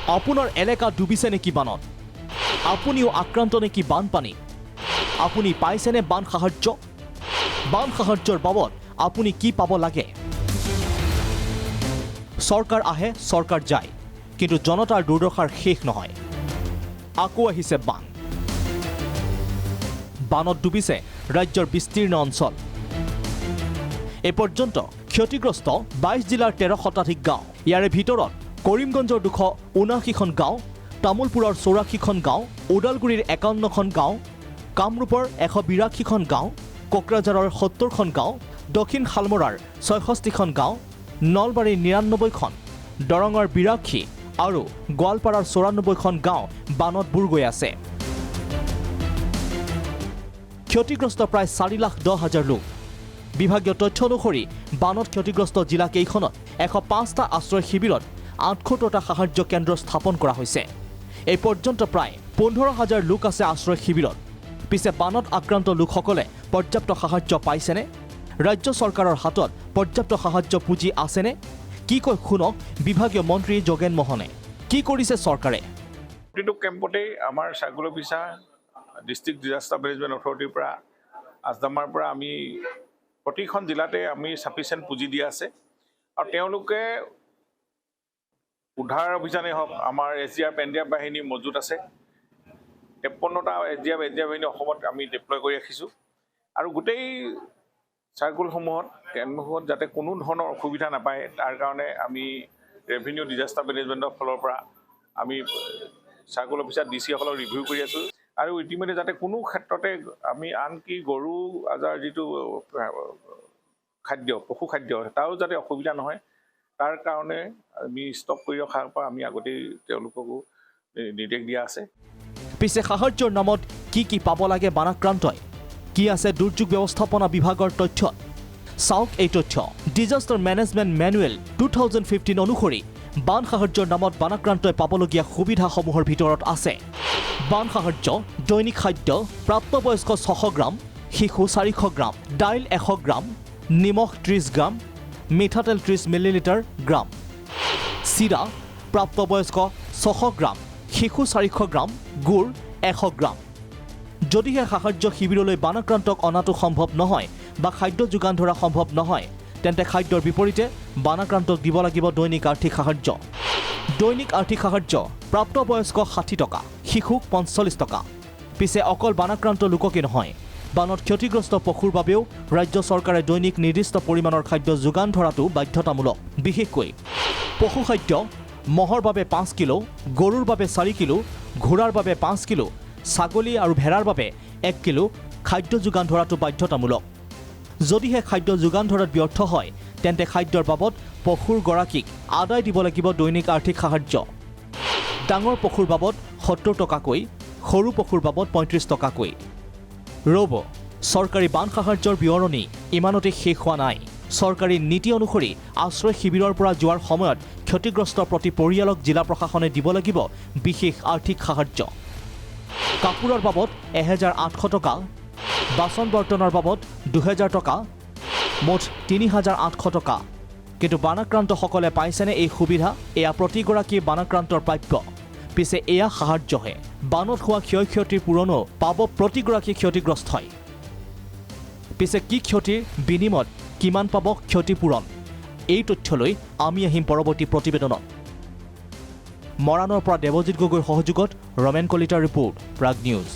আপোনাৰ এলেকা ডুবিছে নেকি বানত আপুনিও আক্ৰান্ত নেকি বানপানী আপুনি পাইছেনে বান সাহায্যৰ বাবদ আপুনি কি পাব লাগে চৰকাৰ আহে চৰকাৰ যায় কিন্তু জনতাৰ দুৰ্দশাৰ শেষ নহয় আকৌ আহিছে বানত ডুবিছে ৰাজ্যৰ বিস্তীৰ্ণ অঞ্চল এ পৰ্যন্ত ক্ষতিগ্ৰস্ত 22 জিলাৰ 13 শতাধিক গাঁও ইয়াৰে ভিতৰত কৰিমগঞ্জৰ 279খন গাঁও তামুলপুৰৰ 84খন গাঁও ওদালগুৰিৰ 51খন গাঁও কামৰূপৰ 182খন গাঁও কোকৰাঝাৰৰ 70খন গাঁও দক্ষিণ শালমৰাৰ 66খন গাঁও নলবাৰীৰ 99খন দৰঙৰ 82 আৰু গোৱালপাৰাৰ 94খন গাঁও বানত বুৰ গৈ আছে ক্ষতিগ্ৰস্ত প্ৰায় 4,10,000 লোক বিভাগীয় তথ্য অনুসৰি বানত ক্ষতিগ্ৰস্ত জিলা কেইখনত 105টা আশ্ৰয় শিবিৰত 78টা সাহায্য কেন্দ্ৰ স্থাপন কৰা হৈছে এই পৰ্যন্ত প্ৰায় 15,000 লোক আছে আশ্ৰয় শিবিৰত পিছে বানত আক্ৰান্ত লোকসকলে পৰ্যাপ্ত সাহায্য পাইছেনে ৰাজ্য চৰকাৰৰ হাতত পৰ্যাপ্ত সাহায্য পুঁজি আছেনে কি কয় শুনক বিভাগীয় মন্ত্ৰী যোগেন মোহনে কি কৰিছে চৰকাৰে প্ৰতিটো কেম্পতে আমাৰ circle officer district disaster management অথৰিটিৰ পৰা আজদামাৰ পৰা আমি প্ৰতিখন জিলাতে আমি সাফিচিয়েণ্ট পুঁজি দিয়া আছে আৰু তেওঁলোকে উদ্ধাৰ অভিযানে হওক আমাৰ এছডিআৰএফ এনডিআৰএফ বাহিনী মজুত আছে 53টা এছডিআৰএফ বাহিনী অসমত আমি ডিপ্লয় কৰি ৰাখিছোঁ আৰু গোটেই চাৰ্কুলসমূহত কেন্দ্ৰসমূহত যাতে কোনো ধৰণৰ অসুবিধা নাপায় তাৰ কাৰণে আমি ৰেভিনিউ ডিজাস্টাৰ মেনেজমেণ্টৰ ফালৰ পৰা আমি চাৰ্কুল অফিচাৰ ডিচিসকলক ৰিভিউ কৰি আছোঁ আৰু ইতিমধ্যে যাতে কোনো ক্ষেত্ৰতে আমি আনকি গৰু আজাৰ যিটো খাদ্য পশু খাদ্য তাৰো যাতে অসুবিধা নহয় তাৰ কাৰণে আমি ষ্টক কৰি ৰখাৰ পৰা আমি আগতেই তেওঁলোককো নিৰ্দেশ দিয়া আছে পিছে সাহায্যৰ নামত কি পাব লাগে বানাক্ৰান্তই কি আছে দুৰ্যোগ ব্যৱস্থাপনা বিভাগৰ তথ্যত চাওক এই তথ্য ডিজাস্টাৰ মেনেজমেণ্ট মেনুৱেল 2015 অনুসৰি বান সাহায্যৰ নামত বানাক্ৰান্তই পাবলগীয়া সুবিধাসমূহৰ ভিতৰত আছে বান সাহায্য দৈনিক খাদ্য প্ৰাপ্তবয়স্ক 600 গ্ৰাম শিশু 400 গ্ৰাম দাইল 100 গ্ৰাম নিমখ 30 গ্ৰাম মিঠাতেল 30 মিলিলিটাৰ গ্ৰাম চিৰা প্ৰাপ্তবয়স্ক 600 গ্ৰাম শিশু 400 গ্ৰাম গুড় 100 গ্ৰাম যদিহে সাহায্য শিবিৰলৈ বানাক্ৰান্তক অনাটো সম্ভৱ নহয় বা খাদ্য যোগান ধৰা সম্ভৱ নহয় তেন্তে খাদ্যৰ বিপৰীতে বানাক্ৰান্তক দিব লাগিব দৈনিক আৰ্থিক সাহায্য দৈনিক আৰ্থিক সাহায্য প্ৰাপ্তবয়স্ক 60 টকা শিশুক 45 টকা পিছে অকল বানাক্ৰান্ত লোককে নহয় বানত ক্ষতিগ্ৰস্ত পশুৰ বাবেও ৰাজ্য চৰকাৰে দৈনিক নিৰ্দিষ্ট পৰিমাণৰ খাদ্য যোগান ধৰাটো বাধ্যতামূলক বিশেষকৈ পশু খাদ্য মহৰ বাবে 5 কিলো গৰুৰ বাবে 4 কিলো ঘোঁৰাৰ বাবে 5 কিলো ছাগলী আৰু ভেড়াৰ বাবে 1 কিলো খাদ্য যোগান ধৰাটো বাধ্যতামূলক যদিহে খাদ্য যোগান ধৰাত ব্যৰ্থ হয় তেন্তে খাদ্যৰ বাবদ পশুৰ গৰাকীক আদায় দিব লাগিব দৈনিক আৰ্থিক সাহায্য ডাঙৰ পশুৰ বাবদ 70 টকাকৈ সৰু পশুৰ বাবদ 35 টকাকৈ ৰব চৰকাৰী বান সাহায্যৰ বিৱৰণী ইমানতে শেষ হোৱা নাই চৰকাৰী নীতি অনুসৰি আশ্ৰয় শিবিৰৰ পৰা যোৱাৰ সময়ত ক্ষতিগ্ৰস্ত প্ৰতি পৰিয়ালক জিলা প্ৰশাসনে দিব লাগিব বিশেষ আৰ্থিক সাহায্য কাপোৰৰ বাবদ 1800 টকা বাচন বৰ্তনৰ বাবদ 2000 টকা মুঠ 3800 টকা কিন্তু বানাক্ৰান্তসকলে পাইছেনে এই সুবিধা এয়া প্ৰতিগৰাকী বানাক্ৰান্তৰ প্ৰাপ্য পিছে এয়া সাহায্যহে বানত হোৱা ক্ষয়ক্ষতিৰ পূৰণো পাব প্ৰতিগৰাকী ক্ষতিগ্ৰস্তই পিছে কি ক্ষতিৰ বিনিময়ত কিমান পাব ক্ষতিপূৰণ এই তথ্যলৈ আমি আহিম পৰৱৰ্তী প্ৰতিবেদনত মৰাণৰ পৰা দেৱজিৎ গগৈৰ সহযোগত ৰমেন কলিতাৰ ৰিপৰ্ট প্ৰাগ নিউজ